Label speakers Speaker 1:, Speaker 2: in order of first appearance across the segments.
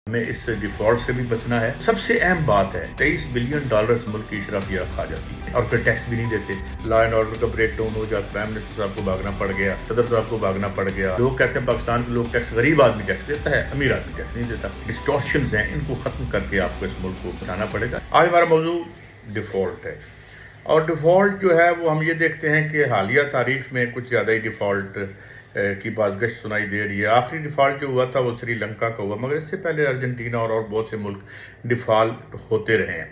Speaker 1: ہمیں اس ڈیفالٹ سے بھی بچنا ہے. سب سے اہم بات ہے $23 بلین ملک کی اشرافیہ کھا جاتی ہے اور پھر ٹیکس بھی نہیں دیتے. لا اینڈ آرڈر کا بریک ڈاؤن ہو جاتا ہے. پرائم منسٹر صاحب کو بھاگنا پڑ گیا, صدر صاحب کو بھاگنا پڑ گیا. لوگ کہتے ہیں پاکستان کے لوگ ٹیکس, غریب آدمی ٹیکس دیتا ہے, امیر آدمی ٹیکس نہیں دیتا. ڈسٹورشنز ہیں, ان کو ختم کر کے آپ کو اس ملک کو بچانا پڑے گا. آج ہمارا موضوع ڈیفالٹ ہے, اور ڈیفالٹ جو ہے وہ ہم یہ دیکھتے ہیں کہ حالیہ تاریخ میں کچھ زیادہ ہی ڈیفالٹ کی بازگشت سنائی دے رہی ہے. آخری ڈیفالٹ جو ہوا تھا وہ سری لنکا کا ہوا, مگر اس سے پہلے ارجنٹینا اور بہت سے ملک ڈیفالٹ ہوتے رہے ہیں.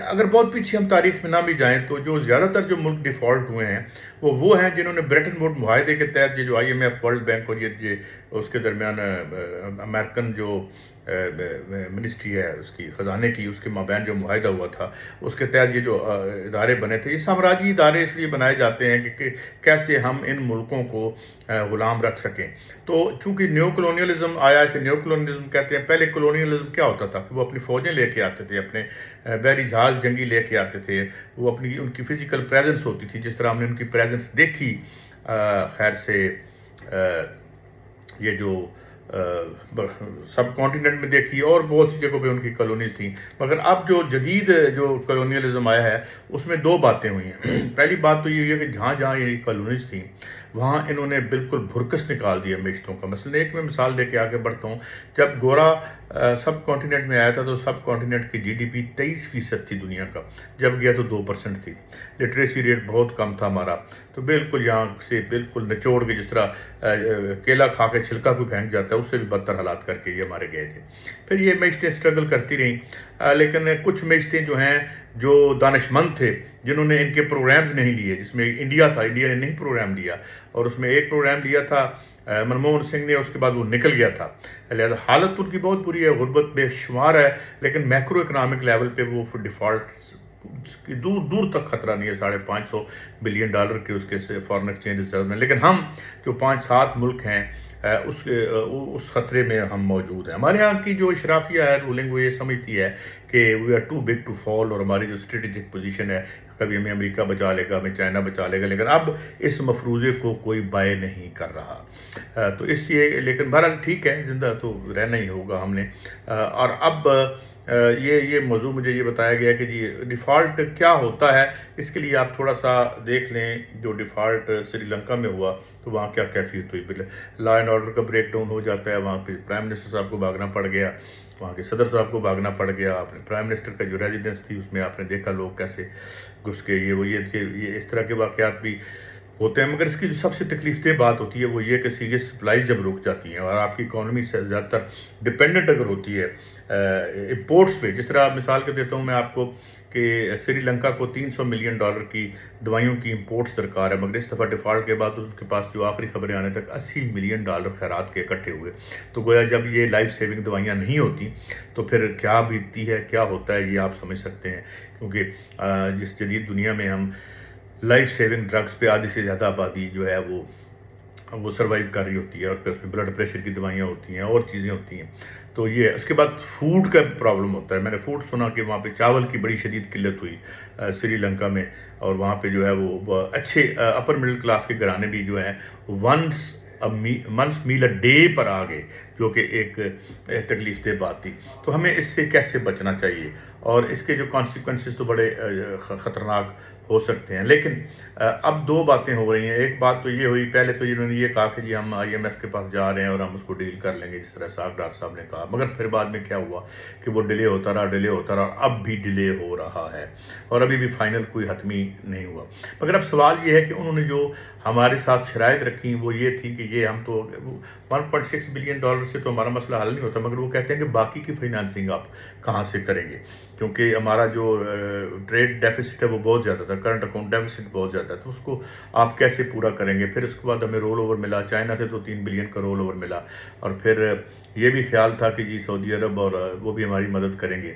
Speaker 1: اگر بہت پیچھے ہم تاریخ میں نہ بھی جائیں تو جو زیادہ تر جو ملک ڈیفالٹ ہوئے ہیں وہ ہیں جنہوں نے بریٹن ووڈ معاہدے کے تحت, یہ جو IMF, ورلڈ بینک اور یہ اس کے درمیان امریکن جو منسٹری ہے اس کی خزانے کی, اس کے مابین جو معاہدہ ہوا تھا, اس کے تحت یہ جو ادارے بنے تھے. یہ سامراجی ادارے اس لیے بنائے جاتے ہیں کہ کیسے ہم ان ملکوں کو غلام رکھ سکیں. تو چونکہ نیو کلونیلزم آیا, اسے نیو کلونیلزم کہتے ہیں. پہلے کلونیلزم کیا ہوتا تھا کہ وہ اپنی فوجیں لے کے آتے تھے, اپنے بحری جہاز جنگی لے کے آتے تھے, وہ ان کی فزیکل پریزنس ہوتی تھی, جس طرح ہم نے ان کی پریزنس دیکھی خیر سے یہ جو سب کانٹیننٹ میں دیکھی, اور بہت سی جگہوں پہ ان کی کالونیز تھیں. مگر اب جو جدید جو کلونیلزم آیا ہے اس میں دو باتیں ہوئی ہیں. پہلی بات تو یہ ہوئی ہے کہ جہاں جہاں یہ کالونیز تھیں وہاں انہوں نے بالکل بھرکس نکال دیا معیشتوں کا. مثلا ایک میں مثال دے کے آگے بڑھتا ہوں. جب گورا سب کانٹیننٹ میں آیا تھا تو سب کانٹیننٹ کی GDP 23% تھی دنیا کا, جب گیا تو 2% تھی. لٹریسی ریٹ بہت کم تھا ہمارا, تو بالکل یہاں سے بالکل نچوڑ کے, جس طرح کیلا کھا کے چھلکا کوئی پھینک جاتا ہے, اس سے بھی بدتر حالات کر کے یہ ہمارے گئے تھے. پھر یہ معیشتیں اسٹرگل کرتی رہیں, لیکن کچھ معیشتیں جو ہیں جو دانش مند تھے جنہوں نے ان کے پروگرامز نہیں لیے, جس میں انڈیا تھا, انڈیا نے نہیں پروگرام لیا, اور اس میں ایک پروگرام لیا تھا منموہن سنگھ نے, اس کے بعد وہ نکل گیا تھا. لہٰذا حالت ان کی بہت بری ہے, غربت بے شمار ہے, لیکن میکرو اکنامک لیول پہ وہ دیفالٹ کی دور دور تک خطرہ نہیں ہے. $550 بلین کے اس کے فارن ایکسچینج ریزرو میں. لیکن ہم جو 5-7 ملک ہیں اس خطرے میں ہم موجود ہیں. ہمارے یہاں کی جو اشرافیہ ہے, رولنگ, وہ یہ سمجھتی ہے کہ we are too big to fall, اور ہماری جو اسٹریٹجک پوزیشن ہے, کبھی ہمیں امریکہ بچا لے گا, ہمیں چائنا بچا لے گا, لیکن اب اس مفروضے کو کوئی بائے نہیں کر رہا. تو اس لیے, لیکن بہرحال ٹھیک ہے, زندہ تو رہنا ہی ہوگا ہم نے. اور اب یہ موضوع مجھے یہ بتایا گیا کہ جی ڈیفالٹ کیا ہوتا ہے. اس کے لیے آپ تھوڑا سا دیکھ لیں جو ڈیفالٹ سری لنکا میں ہوا تو وہاں کیا کیفیت ہوئی. لا اینڈ آرڈر کا بریک ڈاؤن ہو جاتا ہے, وہاں پہ پرائم منسٹر صاحب کو بھاگنا پڑ گیا, وہاں کے صدر صاحب کو بھاگنا پڑ گیا. آپ نے پرائم منسٹر کا جو ریزیڈنس تھی اس میں آپ نے دیکھا لوگ کیسے گھس کے یہ اس طرح کے واقعات بھی ہوتے ہیں. مگر اس کی جو سب سے تکلیف دہ بات ہوتی ہے وہ یہ کہ سیریس سپلائز جب رک جاتی ہیں اور آپ کی اکانومی سے زیادہ تر ڈپینڈنٹ اگر ہوتی ہے امپورٹس پہ, جس طرح مثال کے دیتا ہوں میں آپ کو کہ سری لنکا کو $300 ملین کی دوائیوں کی امپورٹس درکار ہے, مگر اس دفعہ ڈیفالٹ کے بعد اس کے پاس جو آخری خبریں آنے تک $80 ملین خیرات کے اکٹھے ہوئے. تو گویا جب یہ لائف سیونگ دوائیاں نہیں ہوتی تو پھر کیا بیتتی ہے, کیا ہوتا ہے, یہ آپ سمجھ سکتے ہیں. کیونکہ جس جدید دنیا میں ہم لائف سیونگ ڈرگس پہ آدھی سے زیادہ آبادی جو ہے وہ سروائیو کر رہی ہوتی ہے, اور پھر اس میں بلڈ پریشر کی دوائیاں ہوتی ہیں اور چیزیں ہوتی ہیں. تو یہ اس کے بعد فوڈ کا پرابلم ہوتا ہے. میں نے فوڈ سنا کہ وہاں پہ چاول کی بڑی شدید قلت ہوئی سری لنکا میں, اور وہاں پہ جو ہے وہ اچھے اپر مڈل کلاس کے گھرانے بھی جو ہیں منس میل اے ڈے پر آ گئے, جو کہ ایک تکلیف دہ بات تھی. تو ہمیں اس سے کیسے بچنا چاہیے, اور اس کے جو کانسیکوینسز تو بڑے خطرناک ہو سکتے ہیں. لیکن اب دو باتیں ہو رہی ہیں. ایک بات تو یہ ہوئی, پہلے تو انہوں نے یہ کہا کہ جی ہم IMF کے پاس جا رہے ہیں اور ہم اس کو ڈیل کر لیں گے, جس طرح ساگ ڈار صاحب نے کہا. مگر پھر بعد میں کیا ہوا کہ وہ ڈیلے ہوتا رہا, اب بھی ڈیلے ہو رہا ہے, اور ابھی بھی فائنل کوئی حتمی نہیں ہوا. مگر اب سوال یہ ہے کہ انہوں نے جو ہمارے ساتھ شرائط رکھی وہ یہ تھی کہ یہ ہم تو $1.6 بلین سے تو ہمارا مسئلہ حل نہیں ہوتا, مگر وہ کہتے ہیں کہ باقی کی فائنانسنگ آپ کہاں سے کریں گے, کیونکہ ہمارا جو ٹریڈ ڈیفیسٹ ہے وہ بہت زیادہ تھا, کرنٹ اکاؤنٹ ڈیفیسٹ بہت زیادہ ہے, تو اس کو آپ کیسے پورا کریں گے. پھر اس کے بعد ہمیں رول اوور ملا, چائنا سے تو $3 بلین کا رول اوور ملا, اور پھر یہ بھی خیال تھا کہ جی سعودی عرب اور وہ بھی ہماری مدد کریں گے.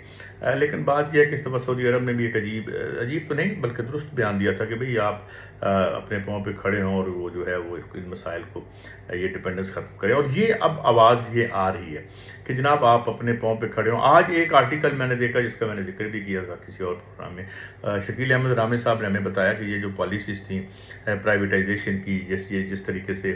Speaker 1: لیکن بات یہ ہے کہ اس دفعہ سعودی عرب نے بھی ایک عجیب تو نہیں بلکہ درست بیان دیا تھا کہ بھئی آپ اپنے پاؤں پہ کھڑے ہوں, اور وہ جو ہے وہ ان مسائل کو یہ ڈپینڈنس ختم کریں. اور یہ اب آواز یہ آ رہی ہے کہ جناب آپ اپنے پاؤں پہ کھڑے ہوں. آج ایک آرٹیکل میں نے دیکھا جس کا میں نے ذکر بھی کیا تھا کسی اور پروگرام میں, شکیل احمد رامے صاحب صاحب نے ہمیں بتایا کہ یہ جو پالیسیز تھیں پرائیویٹائزیشن کی، جس طریقے سے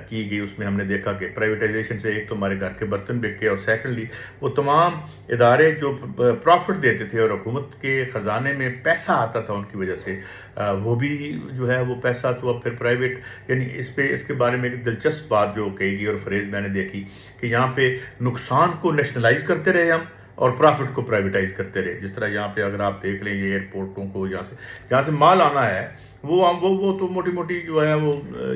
Speaker 1: کی گئی، اس میں ہم نے دیکھا کہ پرائیویٹائزیشن سے ایک تو ہمارے گھر کے برتن بک گئے، اور سیکنڈلی وہ تمام ادارے جو پروفٹ دیتے تھے اور حکومت کے خزانے میں پیسہ آتا تھا ان کی وجہ سے، وہ بھی جو ہے وہ پیسہ تو اب پھر پرائیویٹ، یعنی اس کے بارے میں ایک دلچسپ بات جو کہی گئی اور فریز میں نے دیکھی کہ یہاں پہ نقصان کو نیشنلائز کرتے رہے ہم اور پرافٹ کو پرائیویٹائز کرتے رہے. جس طرح یہاں پہ اگر آپ دیکھ لیں یہ ایئرپورٹوں کو جہاں سے مال آنا ہے وہ تو موٹی موٹی جو ہے وہ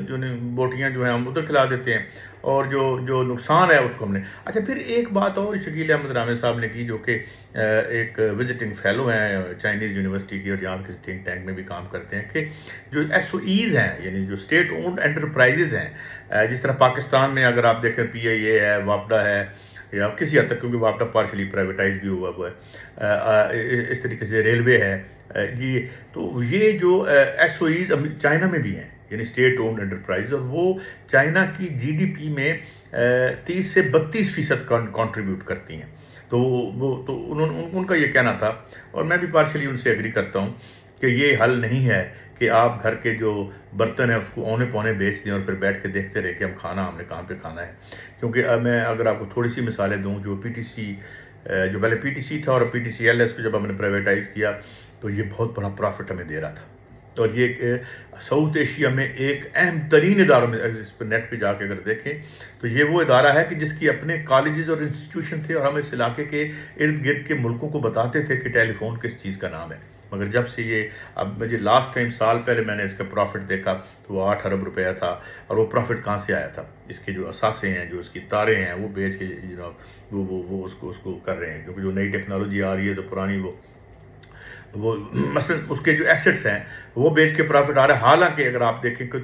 Speaker 1: جو بوٹیاں جو ہیں ہم ادھر کھلا دیتے ہیں، اور جو نقصان ہے اس کو ہم نے. اچھا پھر ایک بات اور شکیل احمد رامے صاحب نے کی، جو کہ ایک وزٹنگ فیلو ہیں چائنیز یونیورسٹی کی اور یہاں کسی تھنک ٹینک میں بھی کام کرتے ہیں، کہ جو ایس او ایز ہیں یعنی جو اسٹیٹ اونڈ انٹرپرائزز ہیں، جس طرح پاکستان میں اگر آپ دیکھیں پی آئی اے ہے، واپڈا ہے، یا کسی حد تک کیونکہ واپڈا پارشلی پرائیویٹائز بھی ہوا ہے، اس طریقے سے ریلوے ہے جی. تو یہ جو ایس او ایز چائنا میں بھی ہیں، یعنی اسٹیٹ اونڈ انٹرپرائز، اور وہ چائنا کی جی ڈی پی میں 30 سے 32% کنٹریبیوٹ کرتی ہیں. تو ان کا یہ کہنا تھا، اور میں بھی پارشلی ان سے ایگری کرتا ہوں، کہ یہ حل نہیں ہے کہ آپ گھر کے جو برتن ہیں اس کو اونے پونے بیچ دیں اور پھر بیٹھ کے دیکھتے رہے کہ ہم نے کہاں پہ کھانا ہے. کیونکہ میں اگر آپ کو تھوڑی سی مثالیں دوں، جو پی ٹی سی جو پہلے پی ٹی سی تھا اور P T C L S کو جب ہم نے پرائیویٹائز کیا تو یہ بہت بڑا پروفٹ ہمیں دے رہا تھا، اور یہ ساؤتھ ایشیا میں ایک اہم ترین اداروں میں، اس پہ نیٹ پہ جا کے اگر دیکھیں تو یہ وہ ادارہ ہے کہ جس کی اپنے کالجز اور انسٹیٹیوشن تھے، اور ہم اس علاقے کے ارد گرد کے ملکوں کو بتاتے تھے کہ ٹیلی فون کس چیز کا نام ہے. مگر جب سے یہ اب مجھے لاسٹ ٹائم سال پہلے میں نے اس کا پروفٹ دیکھا تو وہ 8 ارب روپیہ تھا. اور وہ پروفٹ کہاں سے آیا تھا؟ اس کے جو اثاثے ہیں، جو اس کی تاریں ہیں، وہ بیچ کے جناب وہ اس کو کر رہے ہیں. کیونکہ جو نئی ٹیکنالوجی آ رہی ہے تو پرانی وہ مثلا اس کے جو ایسٹس ہیں وہ بیچ کے پروفٹ آ رہا ہے. حالانکہ اگر آپ دیکھیں کہ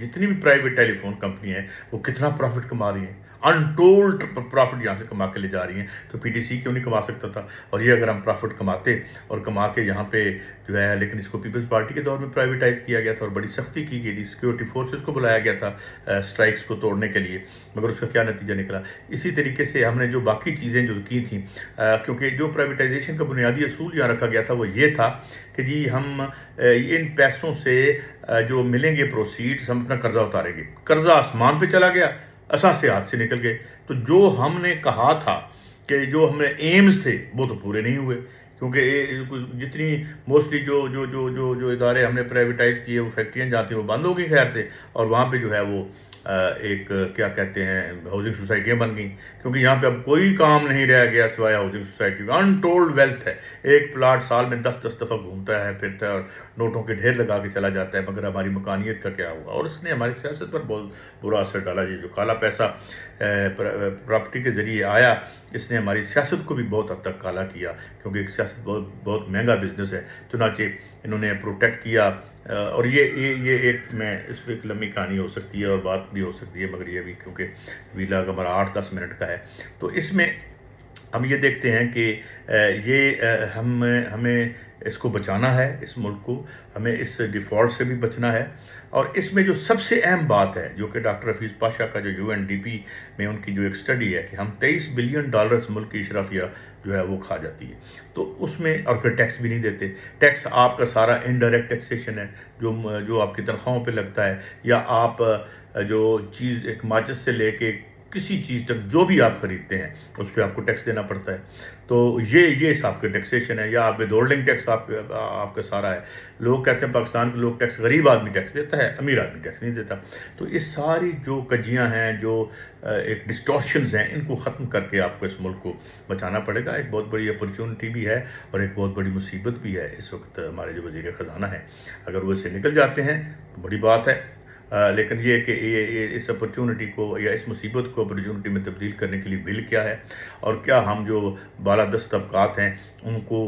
Speaker 1: جتنی بھی پرائیویٹ ٹیلی فون کمپنی ہیں وہ کتنا پروفٹ کما رہی ہیں، انٹولڈ پروفٹ یہاں سے کما کے لے جا رہی ہیں. تو پی ٹی سی کیوں نہیں کما سکتا تھا؟ اور یہ اگر ہم پروفٹ کماتے اور کما کے یہاں پہ جو ہے، لیکن اس کو پیپلز پارٹی کے دور میں پرائیویٹائز کیا گیا تھا اور بڑی سختی کی گئی تھی، سیکورٹی فورسز کو بلایا گیا تھا اسٹرائکس کو توڑنے کے لیے، مگر اس کا کیا نتیجہ نکلا؟ اسی طریقے سے ہم نے جو باقی چیزیں جو کی تھیں، کیونکہ جو پرائیویٹائزیشن کا بنیادی اصول یہاں رکھا گیا تھا وہ یہ تھا کہ جی ہم ان پیسوں سے جو ملیں گے پروسیڈز، ہم اپنا قرضہ اتاریں گے. قرضہ آسمان پہ چلا گیا، اثاثے ہاتھ سے نکل گئے. تو جو ہم نے کہا تھا کہ جو ہمیں ایمز تھے وہ تو پورے نہیں ہوئے، کیونکہ جتنی موسٹلی جو ادارے ہم نے پرائیویٹائز کیے، وہ فیکٹریاں جاتی ہیں وہ بند ہو گئی خیر سے، اور وہاں پہ جو ہے وہ ایک کیا کہتے ہیں ہاؤسنگ سوسائٹیاں بن گئیں. کیونکہ یہاں پہ اب کوئی کام نہیں رہ گیا سوائے ہاؤسنگ سوسائٹی کا. انٹولڈ ویلتھ ہے، ایک پلاٹ سال میں 10 دفعہ گھومتا ہے پھرتا ہے اور نوٹوں کے ڈھیر لگا کے چلا جاتا ہے. مگر ہماری مکانیت کا کیا ہوا؟ اور اس نے ہماری سیاست پر بہت برا اثر ڈالا. یہ جو کالا پیسہ پراپرٹی کے ذریعے آیا، اس نے ہماری سیاست کو بھی بہت حد تک کالا کیا، کیونکہ ایک سیاست بہت مہنگا بزنس ہے. چنانچہ انہوں نے پروٹیکٹ کیا. اور یہ ایک میں اس پہ ایک لمبی کہانی ہو سکتی ہے اور بات بھی ہو سکتی ہے، مگر یہ بھی کیونکہ ویلا کا ہمارا 8-10 منٹ کا ہے، تو اس میں ہم یہ دیکھتے ہیں کہ یہ ہمیں اس کو بچانا ہے، اس ملک کو ہمیں اس ڈیفالٹ سے بھی بچنا ہے. اور اس میں جو سب سے اہم بات ہے، جو کہ ڈاکٹر حفیظ پاشا کا جو یو این ڈی پی میں ان کی جو ایک اسٹڈی ہے کہ ہم $23 بلین ملک کی اشرافیہ جو ہے وہ کھا جاتی ہے. تو اس میں اور پھر ٹیکس بھی نہیں دیتے. ٹیکس آپ کا سارا انڈائریکٹ ٹیکسیشن ہے، جو آپ کی تنخواہوں پہ لگتا ہے، یا آپ جو چیز ایک ماچس سے لے کے کسی چیز تک جو بھی آپ خریدتے ہیں اس پہ آپ کو ٹیکس دینا پڑتا ہے. تو یہ آپ کے ٹیکسیشن ہے. یا آپ ود ہولڈنگ ٹیکس آپ کا سارا ہے. لوگ کہتے ہیں پاکستان کے لوگ ٹیکس، غریب آدمی ٹیکس دیتا ہے، امیر آدمی ٹیکس نہیں دیتا. تو اس ساری جو کجیاں ہیں، جو ایک ڈسٹورشنز ہیں، ان کو ختم کر کے آپ کو اس ملک کو بچانا پڑے گا. ایک بہت بڑی اپرچونٹی بھی ہے اور ایک بہت بڑی مصیبت بھی ہے اس وقت. ہمارے جو وزیر خزانہ ہیں اگر وہ اس سے نکل جاتے ہیں تو بڑی بات ہے، لیکن یہ کہ اس اپرچونٹی کو یا اس مصیبت کو اپرچونٹی میں تبدیل کرنے کے لیے ول کیا ہے، اور کیا ہم جو بالادست طبقات ہیں ان کو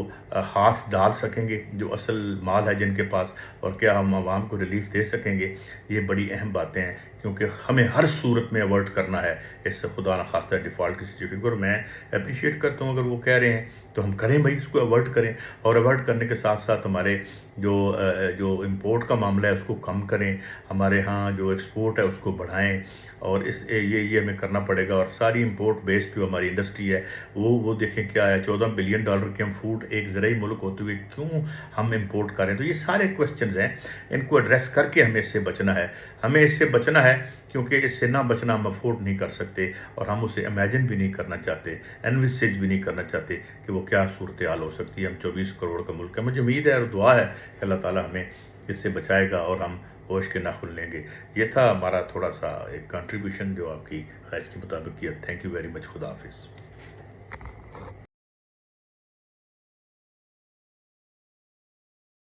Speaker 1: ہاتھ ڈال سکیں گے جو اصل مال ہے جن کے پاس، اور کیا ہم عوام کو ریلیف دے سکیں گے. یہ بڑی اہم باتیں ہیں، کیونکہ ہمیں ہر صورت میں ایورٹ کرنا ہے اس سے خدا نخواستہ ڈیفالٹ کی سچویشن کو، اور میں اپریشیٹ کرتا ہوں اگر وہ کہہ رہے ہیں تو ہم کریں بھائی، اس کو ایورٹ کریں، اور ایورٹ کرنے کے ساتھ ساتھ ہمارے جو امپورٹ کا معاملہ ہے اس کو کم کریں، ہمارے ہاں جو ایکسپورٹ ہے اس کو بڑھائیں، اور یہ ہمیں کرنا پڑے گا۔ اور ساری امپورٹ بیسڈ جو ہماری انڈسٹری ہے وہ دیکھیں کیا ہے، $14 بلین کے ہم فوڈ ایک زرعی ملک ہوتے ہوئے کیوں ہم امپورٹ کریں؟ تو یہ سارے کویسچنز ہیں، ان کو ایڈریس کر کے ہمیں اس سے بچنا ہے، ہمیں اس سے بچنا ہے، کیونکہ اس سے نہ بچنا ہم افورڈ نہیں کر سکتے، اور ہم اسے امیجن بھی نہیں کرنا چاہتے، انوسیج بھی نہیں کرنا چاہتے کہ وہ کیا صورتحال ہو سکتی ہے۔ ہم 24 کروڑ کا ملک ہے، مجھے امید ہے اور دعا ہے کہ اللہ تعالیٰ ہمیں اس سے بچائے گا اور ہم ہوش کے ناخن لیں گے۔ یہ تھا ہمارا تھوڑا سا ایک کنٹریبیوشن جو آپ کی خواہش کے مطابق کیا۔ تھینک یو ویری مچ، خدا حافظ۔